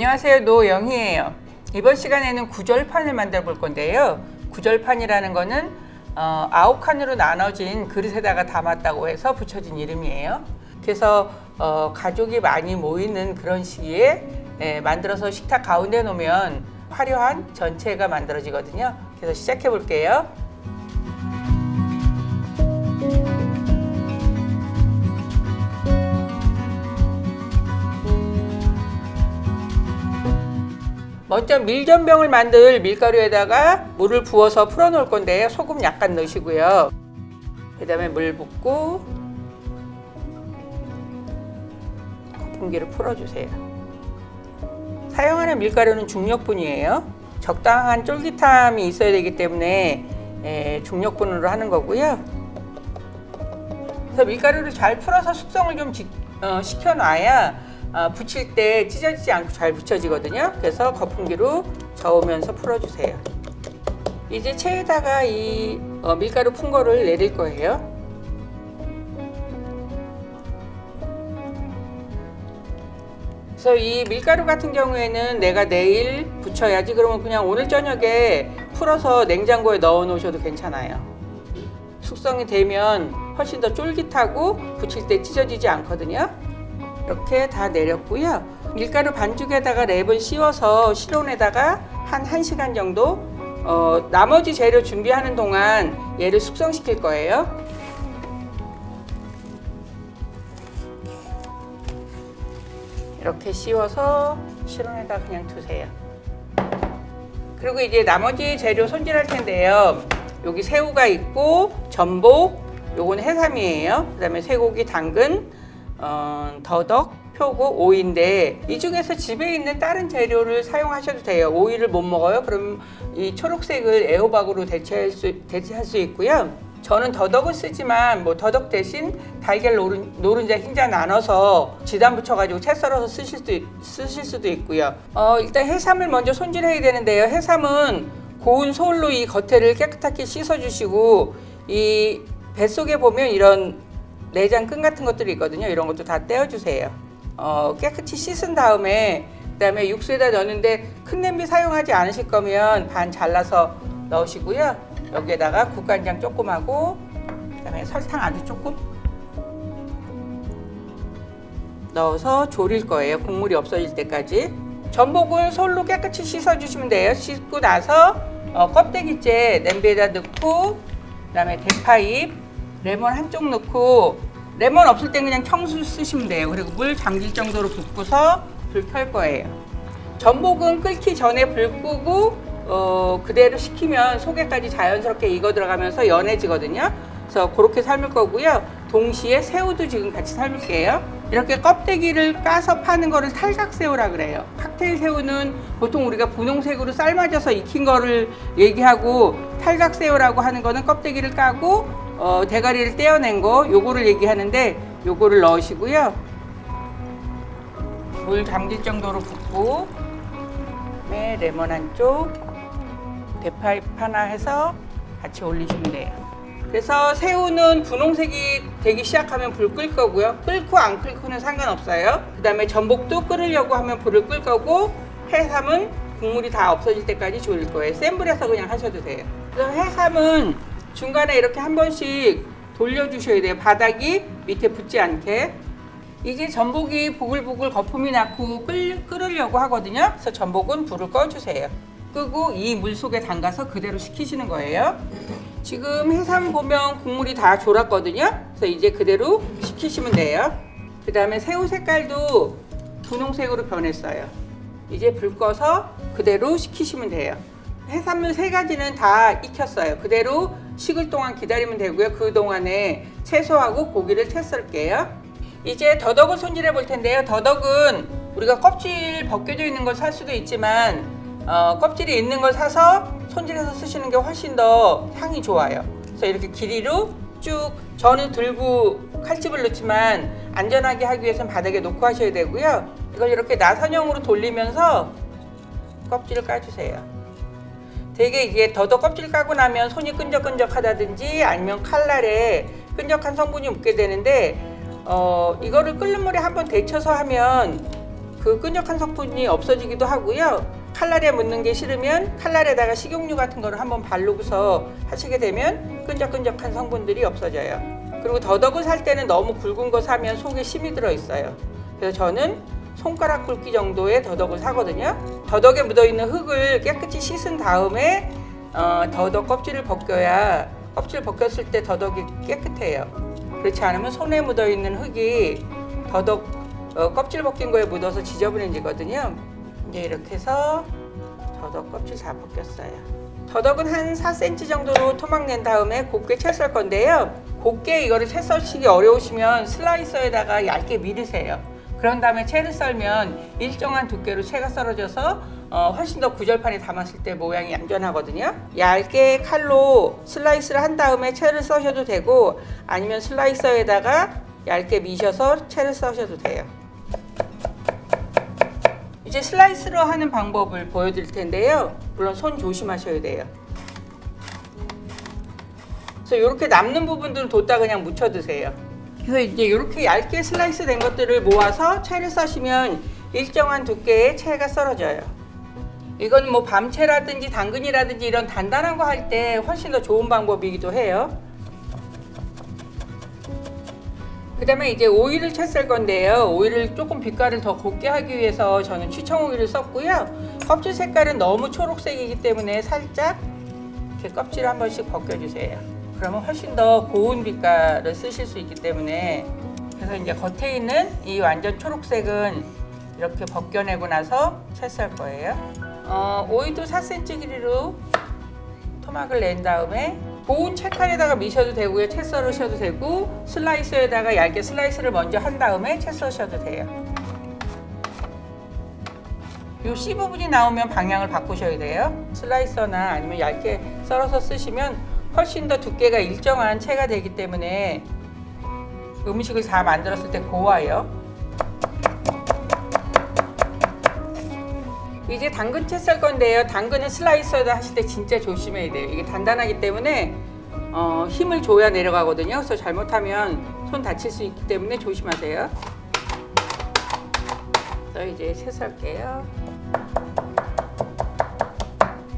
안녕하세요, 노영희예요. 이번 시간에는 구절판을 만들어 볼 건데요. 구절판이라는 거는 9칸으로 나눠진 그릇에다가 담았다고 해서 붙여진 이름이에요. 그래서 가족이 많이 모이는 그런 시기에 만들어서 식탁 가운데 놓으면 화려한 전체가 만들어지거든요. 그래서 시작해 볼게요. 먼저 밀전병을 만들 밀가루에다가 물을 부어서 풀어 놓을 건데요. 소금 약간 넣으시고요. 그 다음에 물 붓고 거품기를 풀어주세요. 사용하는 밀가루는 중력분이에요. 적당한 쫄깃함이 있어야 되기 때문에 중력분으로 하는 거고요. 그래서 밀가루를 잘 풀어서 숙성을 좀 시켜놔야 붙일 때 찢어지지 않고 잘 붙여지거든요. 그래서 거품기로 저으면서 풀어주세요. 이제 체에다가 이 밀가루 푼 거를 내릴 거예요. 그래서 이 밀가루 같은 경우에는 내가 내일 붙여야지 그러면 그냥 오늘 저녁에 풀어서 냉장고에 넣어 놓으셔도 괜찮아요. 숙성이 되면 훨씬 더 쫄깃하고 붙일 때 찢어지지 않거든요. 이렇게 다 내렸고요. 밀가루 반죽에다가 랩을 씌워서 실온에다가 한 1시간 정도 나머지 재료 준비하는 동안 얘를 숙성시킬 거예요. 이렇게 씌워서 실온에다 그냥 두세요. 그리고 이제 나머지 재료 손질할 텐데요. 여기 새우가 있고 전복, 요건 해삼이에요. 그 다음에 쇠고기, 당근, 더덕, 표고, 오이인데 이 중에서 집에 있는 다른 재료를 사용하셔도 돼요. 오이를 못 먹어요? 그럼 이 초록색을 애호박으로 대체할 수 있고요. 저는 더덕을 쓰지만 더덕 대신 달걀 노른자 흰자 나눠서 지단 붙여가지고 채 썰어서 쓰실 수도 있고요. 일단 해삼을 먼저 손질해야 되는데요. 해삼은 고운 솔로 이 겉에를 깨끗하게 씻어주시고 이 뱃속에 보면 이런 내장 끈 같은 것들이 있거든요. 이런 것도 다 떼어주세요. 깨끗이 씻은 다음에 그 다음에 육수에다 넣는데 큰 냄비 사용하지 않으실 거면 반 잘라서 넣으시고요. 여기에다가 국간장 조금 하고 그 다음에 설탕 아주 조금 넣어서 졸일 거예요. 국물이 없어질 때까지. 전복은 솔로 깨끗이 씻어주시면 돼요. 씻고 나서 껍데기째 냄비에다 넣고 그 다음에 대파잎, 레몬 한쪽 넣고 레몬 없을 땐 그냥 청수 쓰시면 돼요. 그리고 물 잠길 정도로 붓고서 불 켤 거예요. 전복은 끓기 전에 불 끄고 그대로 식히면 속에까지 자연스럽게 익어 들어가면서 연해지거든요. 그래서 그렇게 삶을 거고요. 동시에 새우도 지금 같이 삶을게요. 이렇게 껍데기를 까서 파는 거를 탈각새우라 그래요. 칵테일 새우는 보통 우리가 분홍색으로 삶아져서 익힌 거를 얘기하고 탈각새우라고 하는 거는 껍데기를 까고 대가리를 떼어낸 거 요거를 얘기하는데 요거를 넣으시고요. 물 잠길 정도로 붓고 레몬 한쪽, 대파잎 하나 해서 같이 올리시면 돼요. 그래서 새우는 분홍색이 되기 시작하면 불 끌 거고요. 끓고 안 끓고는 상관없어요. 그 다음에 전복도 끓으려고 하면 불을 끌 거고 해삼은 국물이 다 없어질 때까지 졸일 거예요. 센 불에서 그냥 하셔도 돼요. 그래서 해삼은 중간에 이렇게 한 번씩 돌려주셔야 돼요. 바닥이 밑에 붙지 않게. 이제 전복이 보글보글 거품이 나고 끓으려고 하거든요. 그래서 전복은 불을 꺼주세요. 끄고 이 물 속에 담가서 그대로 식히시는 거예요. 지금 해삼 보면 국물이 다 졸았거든요. 그래서 이제 그대로 식히시면 돼요. 그 다음에 새우 색깔도 분홍색으로 변했어요. 이제 불 꺼서 그대로 식히시면 돼요. 해산물 3가지는 다 익혔어요. 그대로 식을 동안 기다리면 되고요. 그 동안에 채소하고 고기를 채 썰게요. 이제 더덕을 손질해 볼 텐데요. 더덕은 우리가 껍질 벗겨져 있는 걸 살 수도 있지만 껍질이 있는 걸 사서 손질해서 쓰시는 게 훨씬 더 향이 좋아요. 그래서 이렇게 길이로 쭉 저는 들고 칼집을 넣지만 안전하게 하기 위해서는 바닥에 놓고 하셔야 되고요. 이걸 이렇게 나선형으로 돌리면서 껍질을 까주세요. 되게 이제 더덕 껍질 까고 나면 손이 끈적끈적하다든지 아니면 칼날에 끈적한 성분이 묻게 되는데 이거를 끓는 물에 한번 데쳐서 하면 그 끈적한 성분이 없어지기도 하고요. 칼날에 묻는 게 싫으면 칼날에다가 식용유 같은 거를 한번 바르고서 하시게 되면 끈적끈적한 성분들이 없어져요. 그리고 더덕을 살 때는 너무 굵은 거 사면 속에 심이 들어있어요. 그래서 저는 손가락 굵기 정도의 더덕을 사거든요. 더덕에 묻어있는 흙을 깨끗이 씻은 다음에 더덕 껍질을 벗겨야, 껍질을 벗겼을 때 더덕이 깨끗해요. 그렇지 않으면 손에 묻어있는 흙이 더덕 껍질 벗긴 거에 묻어서 지저분해지거든요. 이제 이렇게 해서 더덕 껍질 다 벗겼어요. 더덕은 한 4cm 정도로 토막 낸 다음에 곱게 채 썰 건데요. 곱게 이거를 채 썰시기 어려우시면 슬라이서에다가 얇게 밀으세요. 그런 다음에 채를 썰면 일정한 두께로 채가 썰어져서 훨씬 더 구절판에 담았을 때 모양이 얌전하거든요. 얇게 칼로 슬라이스를 한 다음에 채를 써셔도 되고, 아니면 슬라이서에다가 얇게 미셔서 채를 써셔도 돼요. 이제 슬라이스로 하는 방법을 보여드릴 텐데요. 물론 손 조심하셔야 돼요. 그래서 이렇게 남는 부분들은 뒀다 그냥 묻혀 두세요. 그래서 이제 이렇게 얇게 슬라이스 된 것들을 모아서 채를 써시면 일정한 두께의 채가 썰어져요. 이건 뭐 밤채라든지 당근이라든지 이런 단단한 거 할 때 훨씬 더 좋은 방법이기도 해요. 그 다음에 이제 오이를 채 썰 건데요. 오이를 조금 빛깔을 더 곱게 하기 위해서 저는 취청오이를 썼고요. 껍질 색깔은 너무 초록색이기 때문에 살짝 이렇게 껍질을 한 번씩 벗겨주세요. 그러면 훨씬 더 고운 빛깔을 쓰실 수 있기 때문에, 그래서 이제 겉에 있는 이 완전 초록색은 이렇게 벗겨내고 나서 채 썰 거예요. 오이도 4cm 길이로 토막을 낸 다음에 고운 채칼에다가 미셔도 되고요. 채 썰으셔도 되고, 슬라이서에다가 얇게 슬라이스를 먼저 한 다음에 채 썰으셔도 돼요. 요 C 부분이 나오면 방향을 바꾸셔야 돼요. 슬라이서나 아니면 얇게 썰어서 쓰시면 훨씬 더 두께가 일정한 채가 되기 때문에 음식을 다 만들었을 때 고와요. 이제 당근 채 썰 건데요. 당근은 슬라이서에다 하실 때 진짜 조심해야 돼요. 이게 단단하기 때문에 힘을 줘야 내려가거든요. 그래서 잘못하면 손 다칠 수 있기 때문에 조심하세요. 그래서 이제 채 썰게요.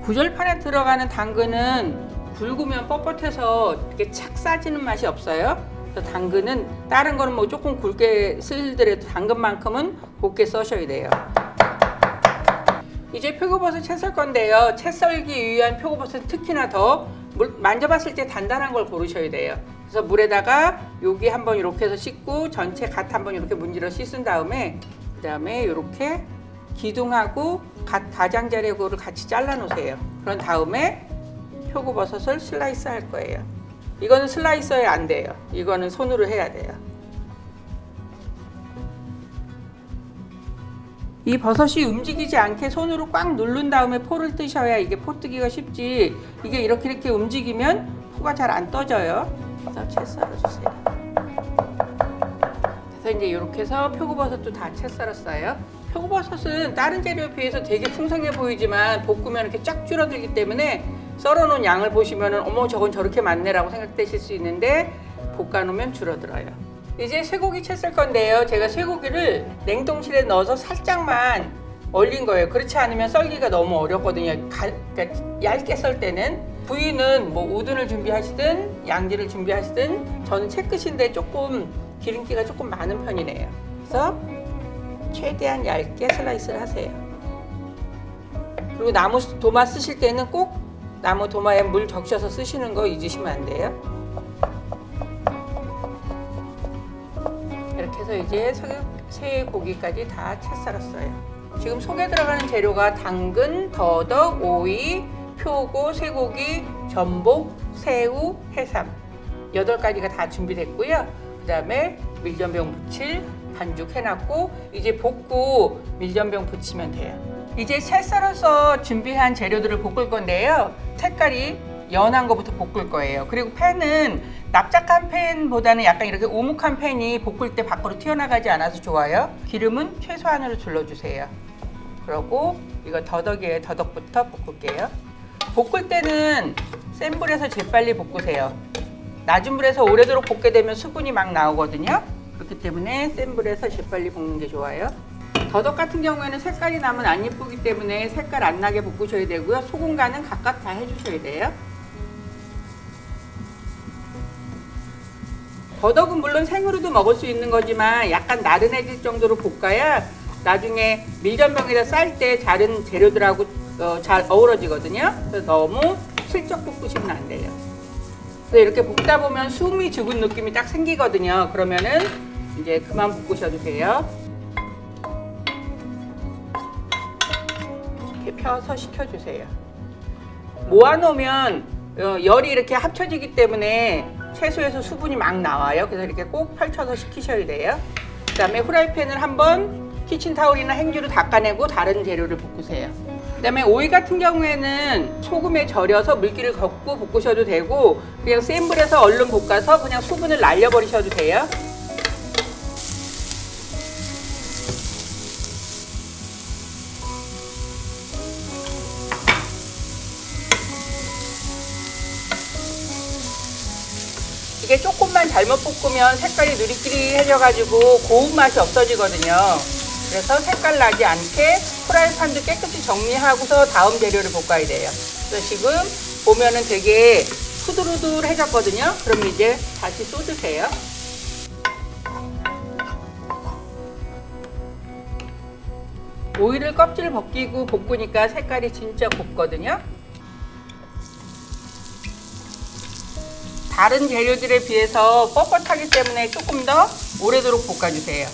구절판에 들어가는 당근은 굵으면 뻣뻣해서 이렇게 착 싸지는 맛이 없어요. 그래서 당근은 다른 거는 뭐 조금 굵게 쓸더라도 당근만큼은 곱게 써셔야 돼요. 이제 표고버섯 채 썰 건데요. 채 썰기 위한 표고버섯은 특히나 더 만져봤을 때 단단한 걸 고르셔야 돼요. 그래서 물에다가 여기 한번 이렇게 해서 씻고 전체 갓 한번 이렇게 문질러 씻은 다음에, 그 다음에 이렇게 기둥하고 갓 가장자리하고를 같이 잘라 놓으세요. 그런 다음에 표고버섯을 슬라이스 할 거예요. 이거는 슬라이서에 안 돼요. 이거는 손으로 해야 돼요. 이 버섯이 움직이지 않게 손으로 꽉 누른 다음에 포를 뜨셔야 이게 포 뜨기가 쉽지, 이게 이렇게 움직이면 포가 잘 안 떠져요. 그래서 채 썰어주세요. 그래서 이제 이렇게 해서 표고버섯도 다 채 썰었어요. 표고버섯은 다른 재료에 비해서 되게 풍성해 보이지만 볶으면 이렇게 쫙 줄어들기 때문에 썰어놓은 양을 보시면 어머 저건 저렇게 많네 라고 생각되실 수 있는데, 볶아놓으면 줄어들어요. 이제 쇠고기 채 썰 건데요. 제가 쇠고기를 냉동실에 넣어서 살짝만 얼린 거예요. 그렇지 않으면 썰기가 너무 어렵거든요. 그러니까 얇게 썰 때는. 부위는 뭐 우둔을 준비하시든 양지를 준비하시든 저는 채끝인데 조금 기름기가 조금 많은 편이네요. 그래서 최대한 얇게 슬라이스를 하세요. 그리고 나무 도마 쓰실 때는 꼭 나무 도마에 물 적셔서 쓰시는 거 잊으시면 안 돼요. 이렇게 해서 이제 쇠고기까지 다 채 썰었어요. 지금 속에 들어가는 재료가 당근, 더덕, 오이, 표고, 쇠고기, 전복, 새우, 해삼 8가지가 다 준비됐고요. 그 다음에 밀전병 부칠 반죽 해놨고, 이제 볶고 밀전병 부치면 돼요. 이제 채 썰어서 준비한 재료들을 볶을 건데요. 색깔이 연한 거부터 볶을 거예요. 그리고 팬은 납작한 팬보다는 약간 이렇게 오목한 팬이 볶을 때 밖으로 튀어나가지 않아서 좋아요. 기름은 최소한으로 둘러주세요. 그리고 이거 더덕이에요. 더덕부터 볶을게요. 볶을 때는 센 불에서 재빨리 볶으세요. 낮은 불에서 오래도록 볶게 되면 수분이 막 나오거든요. 그렇기 때문에 센 불에서 재빨리 볶는 게 좋아요. 더덕 같은 경우에는 색깔이 나면 안 예쁘기 때문에 색깔 안 나게 볶으셔야 되고요. 소금 간은 각각 다 해주셔야 돼요. 더덕은 물론 생으로도 먹을 수 있는 거지만 약간 나른해질 정도로 볶아야 나중에 밀전병에다 쌀 때 다른 재료들하고 잘 어우러지거든요. 그래서 너무 슬쩍 볶으시면 안 돼요. 그래서 이렇게 볶다 보면 숨이 죽은 느낌이 딱 생기거든요. 그러면은 이제 그만 볶으셔도 돼요. 이렇게 펴서 식혀주세요. 모아놓으면 열이 이렇게 합쳐지기 때문에 채소에서 수분이 막 나와요. 그래서 이렇게 꼭 펼쳐서 식히셔야 돼요. 그 다음에 후라이팬을 한번 키친타올이나 행주로 닦아내고 다른 재료를 볶으세요. 그 다음에 오이 같은 경우에는 소금에 절여서 물기를 걷고 볶으셔도 되고 그냥 센 불에서 얼른 볶아서 그냥 수분을 날려버리셔도 돼요. 이게 조금만 잘못 볶으면 색깔이 누리끼리해져가지고 고운 맛이 없어지거든요. 그래서 색깔 나지 않게 프라이팬도 깨끗이 정리하고서 다음 재료를 볶아야 돼요. 그래서 지금 보면은 되게 후들후들해졌거든요. 그럼 이제 다시 쏟으세요. 오이를 껍질 벗기고 볶으니까 색깔이 진짜 곱거든요. 다른 재료들에 비해서 뻣뻣하기 때문에 조금 더 오래도록 볶아주세요.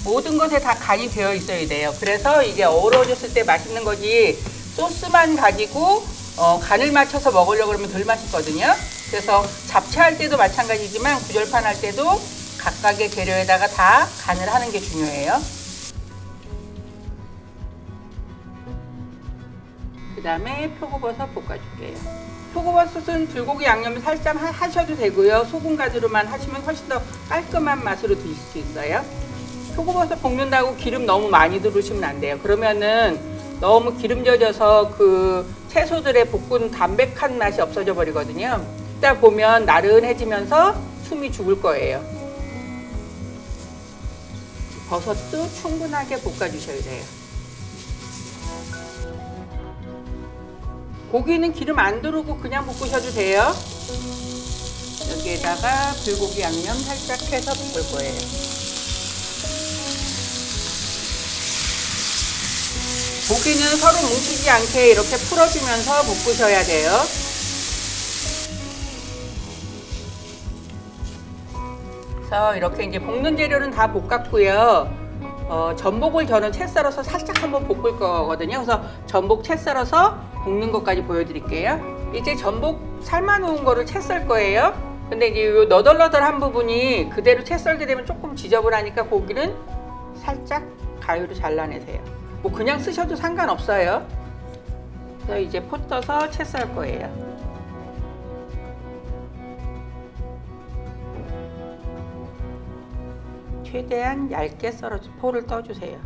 모든 것에 다 간이 되어 있어야 돼요. 그래서 이게 어우러졌을 때 맛있는 거지 소스만 가지고 간을 맞춰서 먹으려고 그러면 덜 맛있거든요. 그래서 잡채할 때도 마찬가지지만 구절판 할 때도 각각의 재료에다가 다 간을 하는 게 중요해요. 그 다음에 표고버섯 볶아줄게요. 표고버섯은 불고기 양념을 살짝 하셔도 되고요. 소금 간으로만 하시면 훨씬 더 깔끔한 맛으로 드실 수 있어요. 표고버섯 볶는다고 기름 너무 많이 두르시면 안 돼요. 그러면은 너무 기름져져서 그 채소들의 볶은 담백한 맛이 없어져 버리거든요. 이따 보면 나른해지면서 숨이 죽을 거예요. 버섯도 충분하게 볶아주셔야 돼요. 고기는 기름 안 두르고 그냥 볶으셔도 돼요. 여기에다가 불고기 양념 살짝 해서 볶을 거예요. 고기는 서로 뭉치지 않게 이렇게 풀어주면서 볶으셔야 돼요. 그래서 이렇게 이제 볶는 재료는 다 볶았고요. 전복을 저는 채 썰어서 살짝 한번 볶을 거거든요. 그래서 전복 채 썰어서 볶는 것까지 보여드릴게요. 이제 전복 삶아 놓은 거를 채 썰 거예요. 근데 이제 요 너덜너덜한 부분이 그대로 채 썰게 되면 조금 지저분하니까 고기는 살짝 가위로 잘라내세요. 뭐 그냥 쓰셔도 상관없어요. 그래서 이제 포 떠서 채 썰 거예요. 최대한 얇게 썰어서 포를 떠주세요.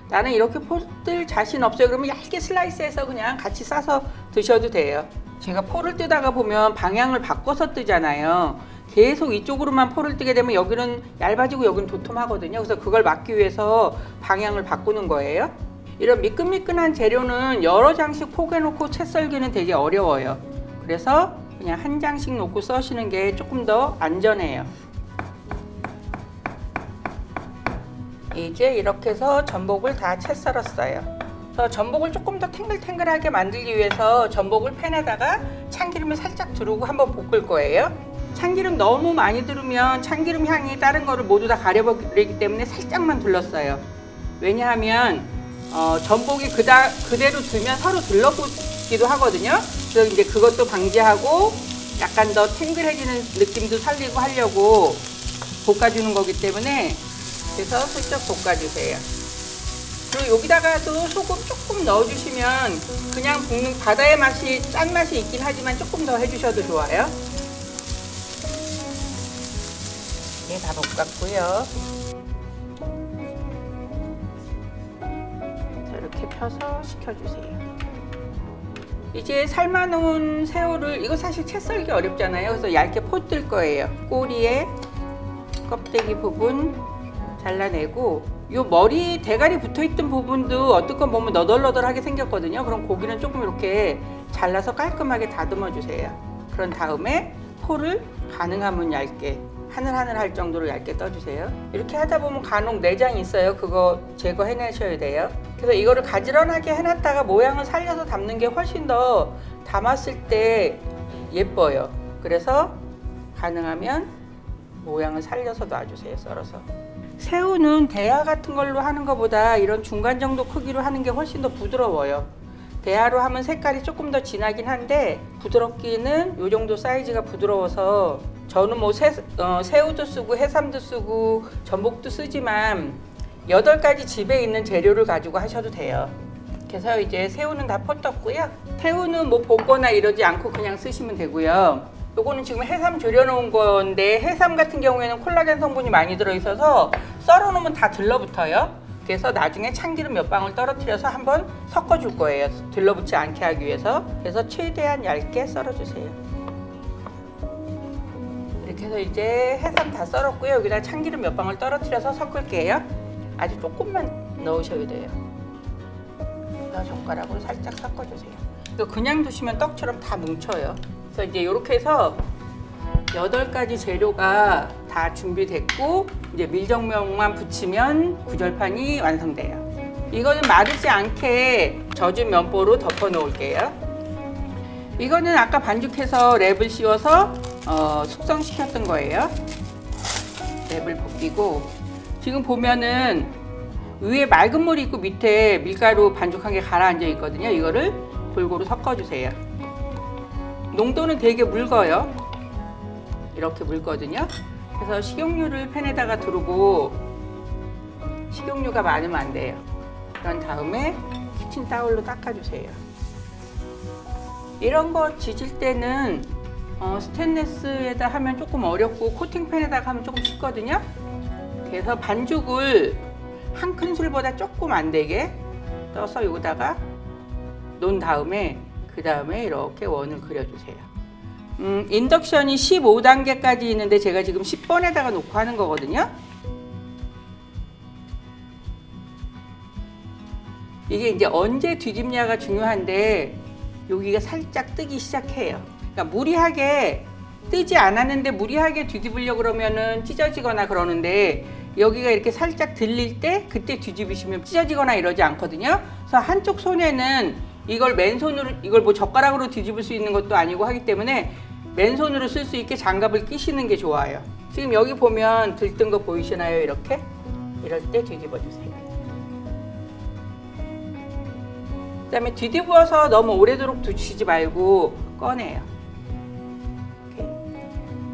나는 이렇게 포 뜰 자신 없어요. 그러면 얇게 슬라이스해서 그냥 같이 싸서 드셔도 돼요. 제가 포를 뜨다가 보면 방향을 바꿔서 뜨잖아요. 계속 이쪽으로만 포를 뜨게 되면 여기는 얇아지고 여기는 도톰하거든요. 그래서 그걸 막기 위해서 방향을 바꾸는 거예요. 이런 미끈미끈한 재료는 여러 장씩 포개놓고 채 썰기는 되게 어려워요. 그래서 그냥 한 장씩 놓고 써시는 게 조금 더 안전해요. 이제 이렇게 해서 전복을 다 채 썰었어요. 그래서 전복을 조금 더 탱글탱글하게 만들기 위해서 전복을 팬에다가 참기름을 살짝 두르고 한번 볶을 거예요. 참기름 너무 많이 두르면 참기름 향이 다른 거를 모두 다 가려버리기 때문에 살짝만 둘렀어요. 왜냐하면 전복이 그대로 두면 서로 들러붙기도 하거든요. 그래서 이제 그것도 방지하고 약간 더 탱글해지는 느낌도 살리고 하려고 볶아주는 거기 때문에 그래서 슬쩍 볶아주세요. 그리고 여기다가도 소금 조금 넣어주시면 그냥 볶는 바다의 맛이 짠맛이 있긴 하지만 조금 더 해주셔도 좋아요. 네, 다 볶았고요. 자, 이렇게 펴서 식혀주세요. 이제 삶아놓은 새우를, 이거 사실 채 썰기 어렵잖아요. 그래서 얇게 포 뜰 거예요. 꼬리에 껍데기 부분 잘라내고, 요 머리 대가리 붙어있던 부분도 어떤 건 보면 너덜너덜하게 생겼거든요. 그럼 고기는 조금 이렇게 잘라서 깔끔하게 다듬어 주세요. 그런 다음에 포를 가능하면 얇게, 하늘하늘할 정도로 얇게 떠주세요. 이렇게 하다 보면 간혹 내장이 있어요. 그거 제거해내셔야 돼요. 그래서 이거를 가지런하게 해놨다가 모양을 살려서 담는 게 훨씬 더 담았을 때 예뻐요. 그래서 가능하면 모양을 살려서 놔주세요. 썰어서. 새우는 대하 같은 걸로 하는 것보다 이런 중간 정도 크기로 하는 게 훨씬 더 부드러워요. 대하로 하면 색깔이 조금 더 진하긴 한데 부드럽기는 요 정도 사이즈가 부드러워서, 저는 뭐 새우도 쓰고 해삼도 쓰고 전복도 쓰지만 8가지 집에 있는 재료를 가지고 하셔도 돼요. 그래서 이제 새우는 다 포 떴고요. 새우는 뭐 볶거나 이러지 않고 그냥 쓰시면 되고요. 요거는 지금 해삼 졸여놓은 건데, 해삼 같은 경우에는 콜라겐 성분이 많이 들어있어서 썰어놓으면 다 들러붙어요. 그래서 나중에 참기름 몇 방울 떨어뜨려서 한번 섞어줄 거예요. 들러붙지 않게 하기 위해서. 그래서 최대한 얇게 썰어주세요. 이렇게 해서 이제 해삼 다 썰었고요. 여기다 참기름 몇 방울 떨어뜨려서 섞을게요. 아주 조금만 넣으셔야 돼요. 젓가락으로 살짝 섞어주세요. 이거 그냥 두시면 떡처럼 다 뭉쳐요. 그래서 이제 이렇게 해서 8가지 재료가 다 준비됐고, 이제 밀정면만 붙이면 구절판이 완성돼요. 이거는 마르지 않게 젖은 면보로 덮어 놓을게요. 이거는 아까 반죽해서 랩을 씌워서 숙성시켰던 거예요. 랩을 벗기고, 지금 보면은 위에 맑은 물이 있고 밑에 밀가루 반죽한 게 가라앉아 있거든요. 이거를 골고루 섞어주세요. 농도는 되게 묽어요. 이렇게 묽거든요. 그래서 식용유를 팬에다가 두르고, 식용유가 많으면 안 돼요. 그런 다음에 키친타올로 닦아주세요. 이런 거 지질 때는 스테인리스에다 하면 조금 어렵고 코팅팬에다가 하면 조금 쉽거든요. 그래서 반죽을 한 큰술보다 조금 안 되게 떠서 여기다가 놓은 다음에 그 다음에 이렇게 원을 그려주세요. 인덕션이 15단계까지 있는데 제가 지금 10번에다가 놓고 하는 거거든요. 이게 이제 언제 뒤집냐가 중요한데, 여기가 살짝 뜨기 시작해요. 그러니까 무리하게 뜨지 않았는데 무리하게 뒤집으려고 그러면은 찢어지거나 그러는데, 여기가 이렇게 살짝 들릴 때 그때 뒤집으시면 찢어지거나 이러지 않거든요. 그래서 한쪽 손에는 이걸 맨손으로, 이걸 뭐 젓가락으로 뒤집을 수 있는 것도 아니고 하기 때문에 맨손으로 쓸 수 있게 장갑을 끼시는 게 좋아요. 지금 여기 보면 들뜬 거 보이시나요? 이렇게? 이럴 때 뒤집어 주세요. 그 다음에 뒤집어서 너무 오래도록 두시지 말고 꺼내요. 이렇게.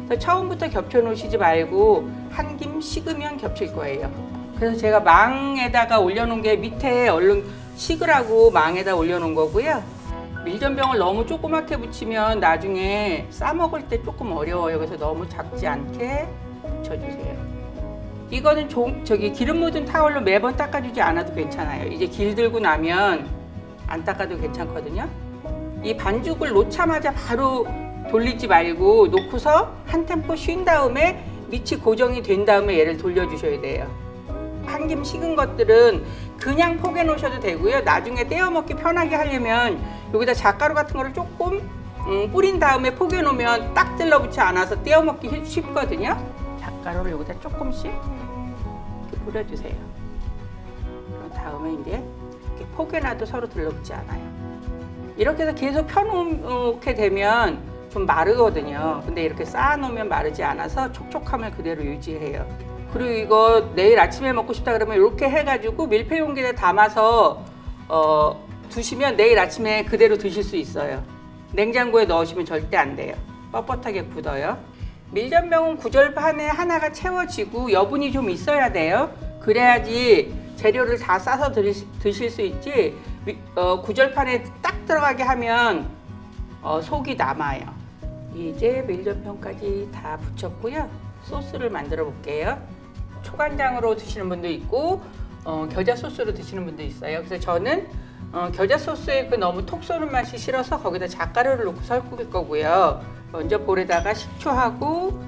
그래서 처음부터 겹쳐 놓으시지 말고 한 김 식으면 겹칠 거예요. 그래서 제가 망에다가 올려놓은 게 밑에 얼른 식으라고 망에다 올려놓은 거고요. 밀전병을 너무 조그맣게 붙이면 나중에 싸먹을 때 조금 어려워요. 그래서 너무 작지 않게 붙여주세요. 이거는 기름 묻은 타월로 매번 닦아주지 않아도 괜찮아요. 이제 길들고 나면 안 닦아도 괜찮거든요. 이 반죽을 놓자마자 바로 돌리지 말고 놓고서 한 템포 쉰 다음에 밑이 고정이 된 다음에 얘를 돌려주셔야 돼요. 한 김 식은 것들은 그냥 포개 놓으셔도 되고요. 나중에 떼어 먹기 편하게 하려면 여기다 잣가루 같은 거를 조금 뿌린 다음에 포개 놓으면 딱 들러붙지 않아서 떼어 먹기 쉽거든요. 잣가루를 여기다 조금씩 이렇게 뿌려주세요. 그런 다음에 이제 이렇게 포개 놔도 서로 들러붙지 않아요. 이렇게 해서 계속 펴놓게 되면 좀 마르거든요. 근데 이렇게 쌓아놓으면 마르지 않아서 촉촉함을 그대로 유지해요. 그리고 이거 내일 아침에 먹고 싶다 그러면 이렇게 해가지고 밀폐 용기에 담아서 두시면 내일 아침에 그대로 드실 수 있어요. 냉장고에 넣으시면 절대 안 돼요. 뻣뻣하게 굳어요. 밀전병은 구절판에 하나가 채워지고 여분이 좀 있어야 돼요. 그래야지 재료를 다 싸서 드실 수 있지, 구절판에 딱 들어가게 하면 속이 남아요. 이제 밀전병까지 다 붙였고요. 소스를 만들어 볼게요. 초간장으로 드시는 분도 있고 겨자 소스로 드시는 분도 있어요. 그래서 저는 겨자 소스에 그 너무 톡 쏘는 맛이 싫어서 거기다 잣가루를 넣고 섞을 거고요. 먼저 볼에다가 식초하고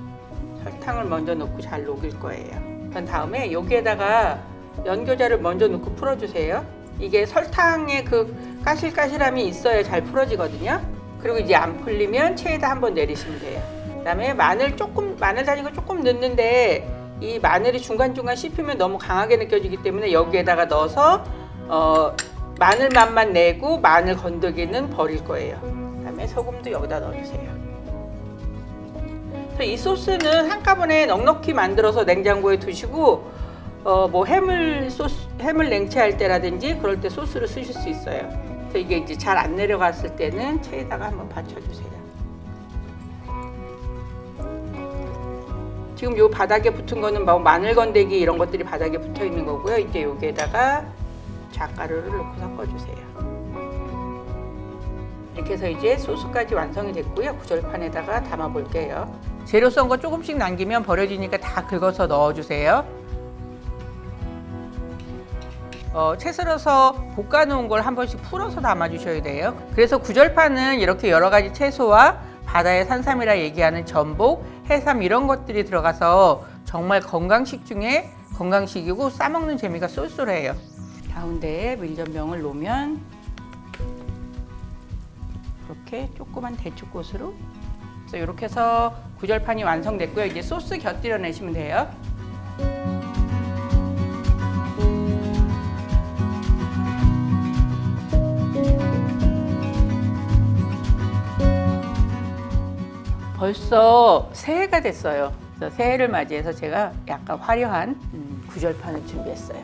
설탕을 먼저 넣고 잘 녹일 거예요. 그런 다음에 여기에다가 연교자를 먼저 넣고 풀어주세요. 이게 설탕의 그 까실까실함이 있어야 잘 풀어지거든요. 그리고 이제 안 풀리면 체에다 한번 내리시면 돼요. 그다음에 마늘 다진 거 조금 넣는데 이 마늘이 중간중간 씹히면 너무 강하게 느껴지기 때문에 여기에다가 넣어서 마늘 맛만 내고 마늘 건더기는 버릴 거예요. 그다음에 소금도 여기다 넣어주세요. 이 소스는 한꺼번에 넉넉히 만들어서 냉장고에 두시고 뭐 해물 냉채할 때라든지 그럴 때 소스를 쓰실 수 있어요. 그래서 이게 이제 잘 안 내려갔을 때는 체에다가 한번 받쳐주세요. 지금 요 바닥에 붙은 거는 뭐 마늘 건더기 이런 것들이 바닥에 붙어 있는 거고요. 이제 여기에다가 잣가루를 넣고 섞어주세요. 이렇게 해서 이제 소스까지 완성이 됐고요. 구절판에다가 담아 볼게요. 재료 썬 거 조금씩 남기면 버려지니까 다 긁어서 넣어주세요. 채 썰어서 볶아 놓은 걸 한 번씩 풀어서 담아 주셔야 돼요. 그래서 구절판은 이렇게 여러 가지 채소와 바다의 산삼이라 얘기하는 전복, 해삼 이런 것들이 들어가서 정말 건강식 중에 건강식이고 싸먹는 재미가 쏠쏠해요. 가운데에 밀전병을 놓으면 이렇게 조그만 대추꽃으로 그래서 이렇게 해서 구절판이 완성됐고요. 이제 소스 곁들여 내시면 돼요. 벌써 새해가 됐어요. 그래서 새해를 맞이해서 제가 약간 화려한 구절판을 준비했어요.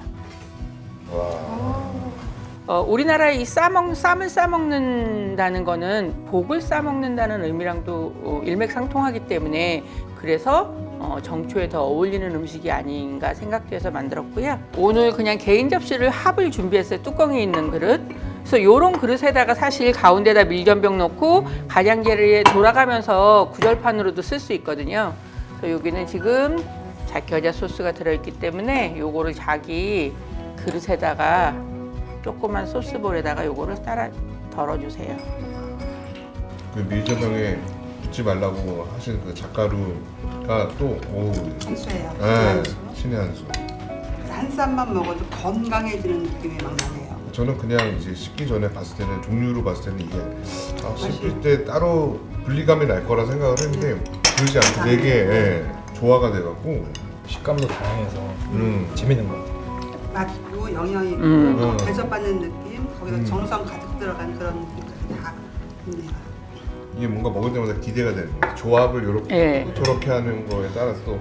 우리나라에 이 쌈을 싸먹는다는 거는 복을 싸먹는다는 의미랑도 일맥상통하기 때문에 그래서 정초에 더 어울리는 음식이 아닌가 생각돼서 만들었고요. 오늘 그냥 개인 접시를 합을 준비했어요. 뚜껑이 있는 그릇. 그래서 이런 그릇에다가 사실 가운데다 밀전병 넣고 가장자리에 돌아가면서 구절판으로도 쓸 수 있거든요. 그래서 여기는 지금 겨자 소스가 들어있기 때문에 요거를 자기 그릇에다가 조그만 소스볼에다가 요거를 따라 덜어주세요. 그 밀전병에 붓지 말라고 하신 그 잣가루가 또 한수예요. 네, 신의 한 수. 한 쌈만 먹어도 건강해지는 느낌이 막 나네요. 저는 그냥 이제 씻기 전에 봤을 때는 종류로 봤을 때는 이게 씻을 때 따로 분리감이 날 거라 생각을 했는데 그러지 않고 되게 조화가 돼갖고 식감도 다양해서 재밌는 것 같아요. 맛있고 영양이 있고 대접받는 느낌, 거기다 정성 가득 들어간 그런 느낌까지 다 있네요. 이게 뭔가 먹을 때마다 기대가 되는 거예요. 조합을 이렇게 저렇게 하는 거에 따라서 또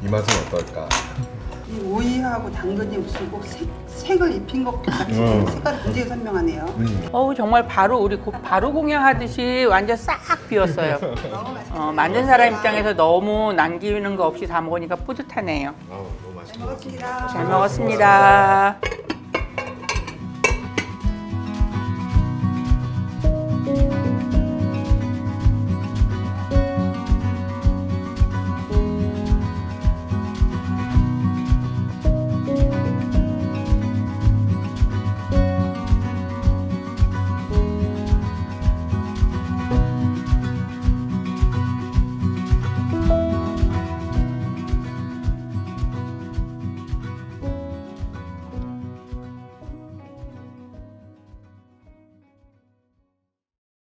이 맛은 어떨까? 이 오이하고 당근이 무슨 꼭 색을 입힌 것 같이 색깔이 굉장히 선명하네요. 정말 바로 우리 바로 공양하듯이 완전 싹 비었어요. 너무 맛있어요. 만든 사람 입장에서 너무 남기는 거 없이 다 먹으니까 뿌듯하네요. 너무 맛있게 잘 먹었습니다. 잘 먹었습니다.